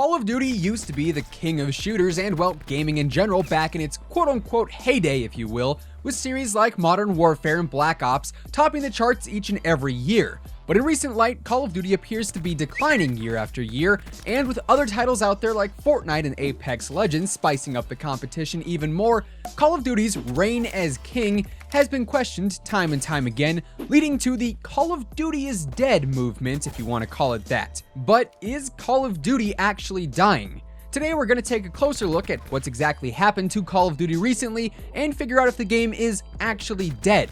Call of Duty used to be the king of shooters and, well, gaming in general back in its quote-unquote heyday, if you will, with series like Modern Warfare and Black Ops topping the charts each and every year. But in recent light, Call of Duty appears to be declining year after year, and with other titles out there like Fortnite and Apex Legends spicing up the competition even more, Call of Duty's reign as king has been questioned time and time again, leading to the Call of Duty is dead movement, if you want to call it that. But is Call of Duty actually dying? Today we're going to take a closer look at what's exactly happened to Call of Duty recently and figure out if the game is actually dead.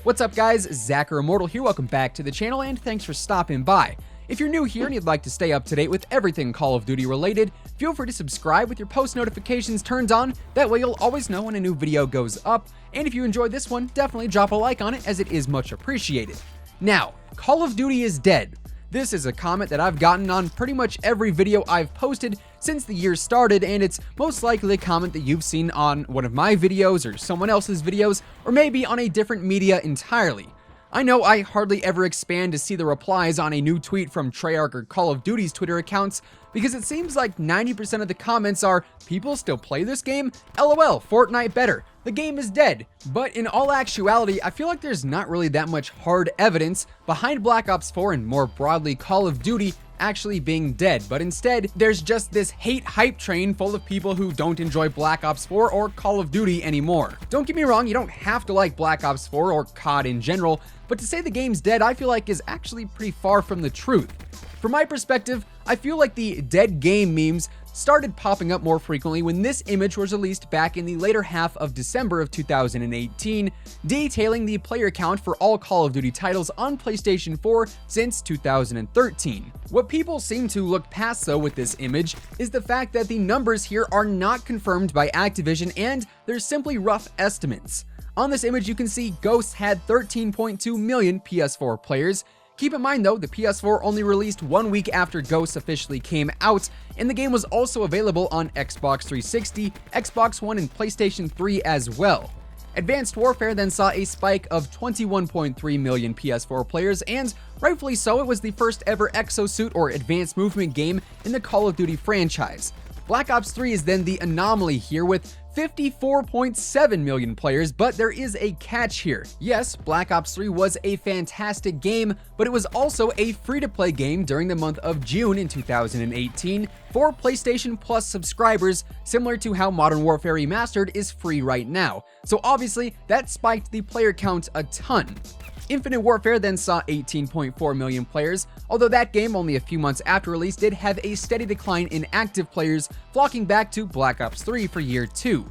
What's up guys, Zach or Immortal here, welcome back to the channel and thanks for stopping by. If you're new here and you'd like to stay up to date with everything Call of Duty related, feel free to subscribe with your post notifications turned on, that way you'll always know when a new video goes up, and if you enjoyed this one, definitely drop a like on it as it is much appreciated. Now, Call of Duty is dead. This is a comment that I've gotten on pretty much every video I've posted since the year started, and it's most likely a comment that you've seen on one of my videos or someone else's videos, or maybe on a different media entirely. I know I hardly ever expand to see the replies on a new tweet from Treyarch or Call of Duty's Twitter accounts, because it seems like 90% of the comments are, people still play this game? LOL, Fortnite better. The game is dead. But in all actuality, I feel like there's not really that much hard evidence behind Black Ops 4 and more broadly Call of Duty actually being dead, but instead there's just this hate hype train full of people who don't enjoy Black Ops 4 or Call of Duty anymore. Don't get me wrong, you don't have to like Black Ops 4 or COD in general, but to say the game's dead I feel like is actually pretty far from the truth. From my perspective, I feel like the dead game memes started popping up more frequently when this image was released back in the later half of December of 2018, detailing the player count for all Call of Duty titles on PlayStation 4 since 2013. What people seem to look past though with this image is the fact that the numbers here are not confirmed by Activision and they're simply rough estimates. On this image you can see Ghosts had 13.2 million PS4 players. Keep in mind though, the PS4 only released 1 week after Ghosts officially came out, and the game was also available on Xbox 360, Xbox One, and PlayStation 3 as well. Advanced Warfare then saw a spike of 21.3 million PS4 players, and rightfully so, it was the first ever exosuit or advanced movement game in the Call of Duty franchise. Black Ops 3 is then the anomaly here with 54.7 million players, but there is a catch here. Yes, Black Ops 3 was a fantastic game, but it was also a free-to-play game during the month of June in 2018 for PlayStation Plus subscribers, similar to how Modern Warfare Remastered is free right now. So obviously, that spiked the player count a ton. Infinite Warfare then saw 18.4 million players, although that game only a few months after release did have a steady decline in active players, flocking back to Black Ops 3 for year 2.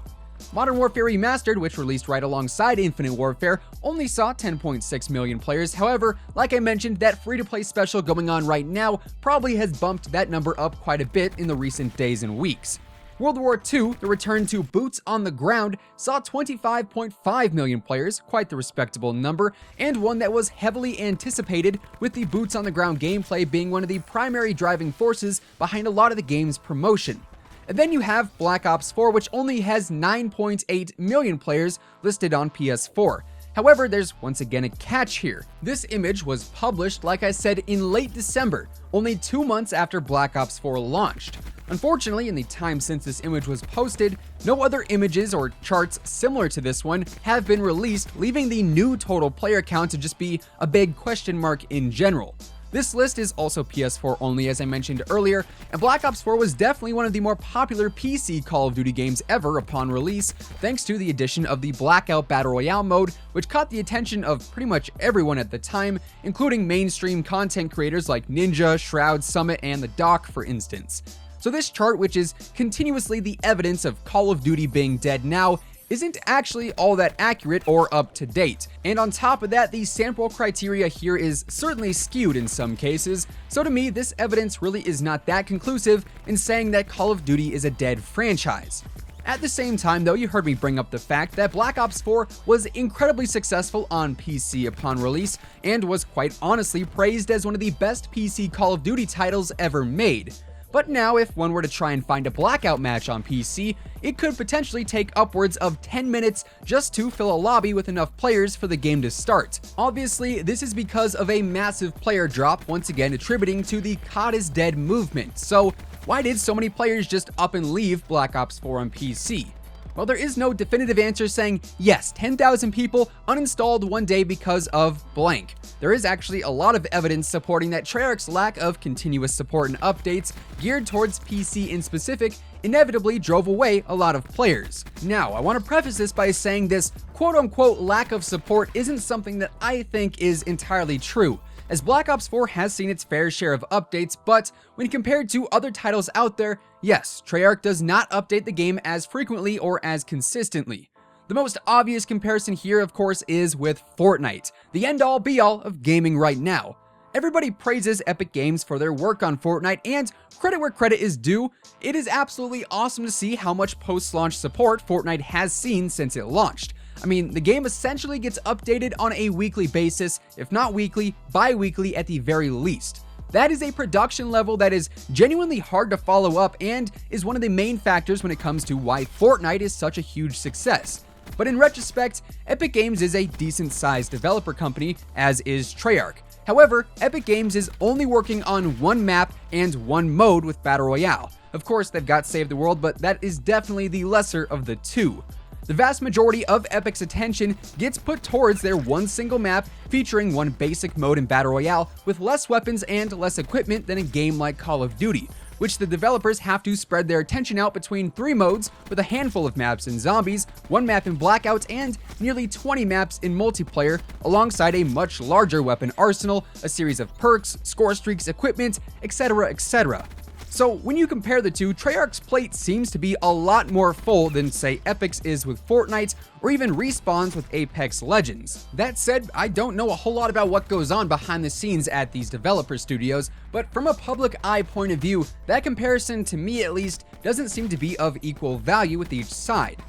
Modern Warfare Remastered, which released right alongside Infinite Warfare, only saw 10.6 million players. However, like I mentioned, that free-to-play special going on right now probably has bumped that number up quite a bit in the recent days and weeks. World War II, the return to Boots on the Ground, saw 25.5 million players, quite the respectable number, and one that was heavily anticipated, with the Boots on the Ground gameplay being one of the primary driving forces behind a lot of the game's promotion. And then you have Black Ops 4, which only has 9.8 million players listed on PS4. However, there's once again a catch here. This image was published, like I said, in late December, only 2 months after Black Ops 4 launched. Unfortunately, in the time since this image was posted, no other images or charts similar to this one have been released, leaving the new total player count to just be a big question mark in general. This list is also PS4 only, as I mentioned earlier, and Black Ops 4 was definitely one of the more popular PC Call of Duty games ever upon release, thanks to the addition of the Blackout Battle Royale mode, which caught the attention of pretty much everyone at the time, including mainstream content creators like Ninja, Shroud, Summit, and The Doc, for instance. So this chart, which is continuously the evidence of Call of Duty being dead now, isn't actually all that accurate or up to date. And on top of that, the sample criteria here is certainly skewed in some cases, so to me, this evidence really is not that conclusive in saying that Call of Duty is a dead franchise. At the same time though, you heard me bring up the fact that Black Ops 4 was incredibly successful on PC upon release, and was quite honestly praised as one of the best PC Call of Duty titles ever made. But now, if one were to try and find a Blackout match on PC, it could potentially take upwards of 10 minutes just to fill a lobby with enough players for the game to start. Obviously, this is because of a massive player drop, once again attributing to the COD is dead movement. So, why did so many players just up and leave Black Ops 4 on PC? Well, there is no definitive answer saying, yes, 10,000 people uninstalled one day because of blank. There is actually a lot of evidence supporting that Treyarch's lack of continuous support and updates geared towards PC in specific inevitably drove away a lot of players. Now, I want to preface this by saying this quote-unquote lack of support isn't something that I think is entirely true, as Black Ops 4 has seen its fair share of updates, but when compared to other titles out there, yes, Treyarch does not update the game as frequently or as consistently. The most obvious comparison here, of course, is with Fortnite, the end-all be-all of gaming right now. Everybody praises Epic Games for their work on Fortnite, and credit where credit is due, it is absolutely awesome to see how much post-launch support Fortnite has seen since it launched. I mean, the game essentially gets updated on a weekly basis, if not weekly, bi-weekly at the very least. That is a production level that is genuinely hard to follow up and is one of the main factors when it comes to why Fortnite is such a huge success. But in retrospect, Epic Games is a decent-sized developer company, as is Treyarch. However, Epic Games is only working on one map and one mode with Battle Royale. Of course, they've got Save the World, but that is definitely the lesser of the two. The vast majority of Epic's attention gets put towards their one single map featuring one basic mode in Battle Royale with less weapons and less equipment than a game like Call of Duty, which the developers have to spread their attention out between 3 modes with a handful of maps in Zombies, 1 map in Blackouts, and nearly 20 maps in multiplayer, alongside a much larger weapon arsenal, a series of perks, score streaks, equipment, etc., etc. So when you compare the two, Treyarch's plate seems to be a lot more full than, say, Epic's is with Fortnite, or even Respawn's with Apex Legends. That said, I don't know a whole lot about what goes on behind the scenes at these developer studios, but from a public eye point of view, that comparison, to me at least, doesn't seem to be of equal value with each side.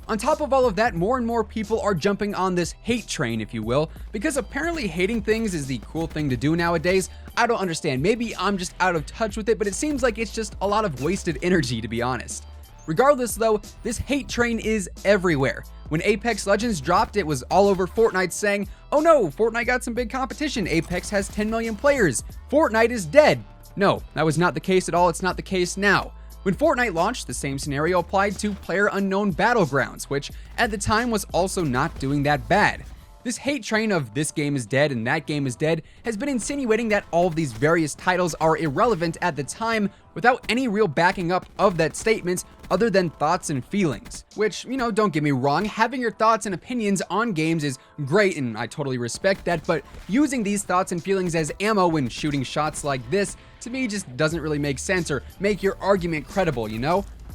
On top of all of that, more and more people are jumping on this hate train, if you will, because apparently hating things is the cool thing to do nowadays. I don't understand, maybe I'm just out of touch with it, but it seems like it's just a lot of wasted energy, to be honest. Regardless though, this hate train is everywhere. When Apex Legends dropped, it was all over Fortnite saying, oh no, Fortnite got some big competition, Apex has 10 million players, Fortnite is dead. No, that was not the case at all, it's not the case now. When Fortnite launched, the same scenario applied to PlayerUnknown Battlegrounds, which at the time was also not doing that bad. This hate train of this game is dead and that game is dead has been insinuating that all of these various titles are irrelevant at the time without any real backing up of that statement other than thoughts and feelings. Which, don't get me wrong, having your thoughts and opinions on games is great and I totally respect that, but using these thoughts and feelings as ammo when shooting shots like this, to me just doesn't really make sense or make your argument credible,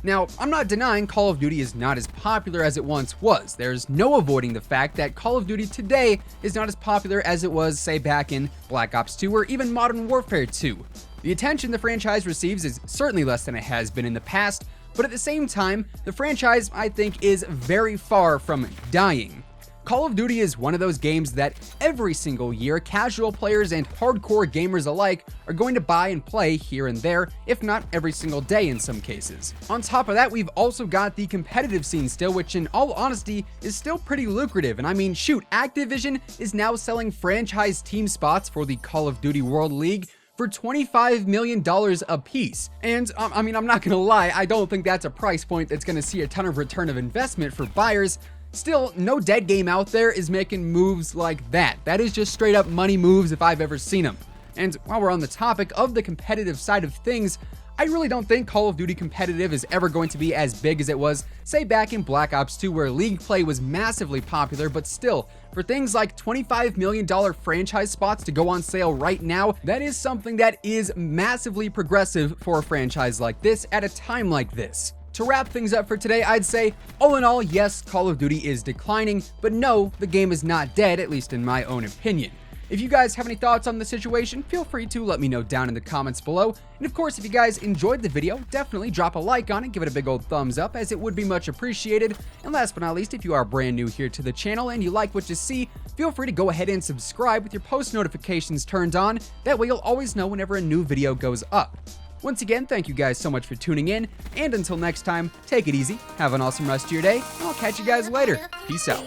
Now, I'm not denying Call of Duty is not as popular as it once was. There's no avoiding the fact that Call of Duty today is not as popular as it was, say, back in Black Ops 2 or even Modern Warfare 2. The attention the franchise receives is certainly less than it has been in the past, but at the same time, the franchise, I think, is very far from dying. Call of Duty is one of those games that every single year casual players and hardcore gamers alike are going to buy and play here and there, if not every single day in some cases. On top of that, we've also got the competitive scene still, which in all honesty is still pretty lucrative. And I mean, shoot, Activision is now selling franchise team spots for the Call of Duty World League for $25 million a piece. And I mean, I'm not gonna lie, I don't think that's a price point that's gonna see a ton of return of investment for buyers. Still, no dead game out there is making moves like that. That is just straight up money moves if I've ever seen them. And while we're on the topic of the competitive side of things, I really don't think Call of Duty competitive is ever going to be as big as it was, say, back in Black Ops 2 where League play was massively popular, but still, for things like $25 million franchise spots to go on sale right now, that is something that is massively progressive for a franchise like this at a time like this. To wrap things up for today, I'd say, all in all, yes, Call of Duty is declining, but no, the game is not dead, at least in my own opinion. If you guys have any thoughts on the situation, feel free to let me know down in the comments below. And of course, if you guys enjoyed the video, definitely drop a like on it, give it a big old thumbs up, as it would be much appreciated. And last but not least, if you are brand new here to the channel and you like what you see, feel free to go ahead and subscribe with your post notifications turned on. That way you'll always know whenever a new video goes up. Once again, thank you guys so much for tuning in, and until next time, take it easy, have an awesome rest of your day, and I'll catch you guys later. Peace out.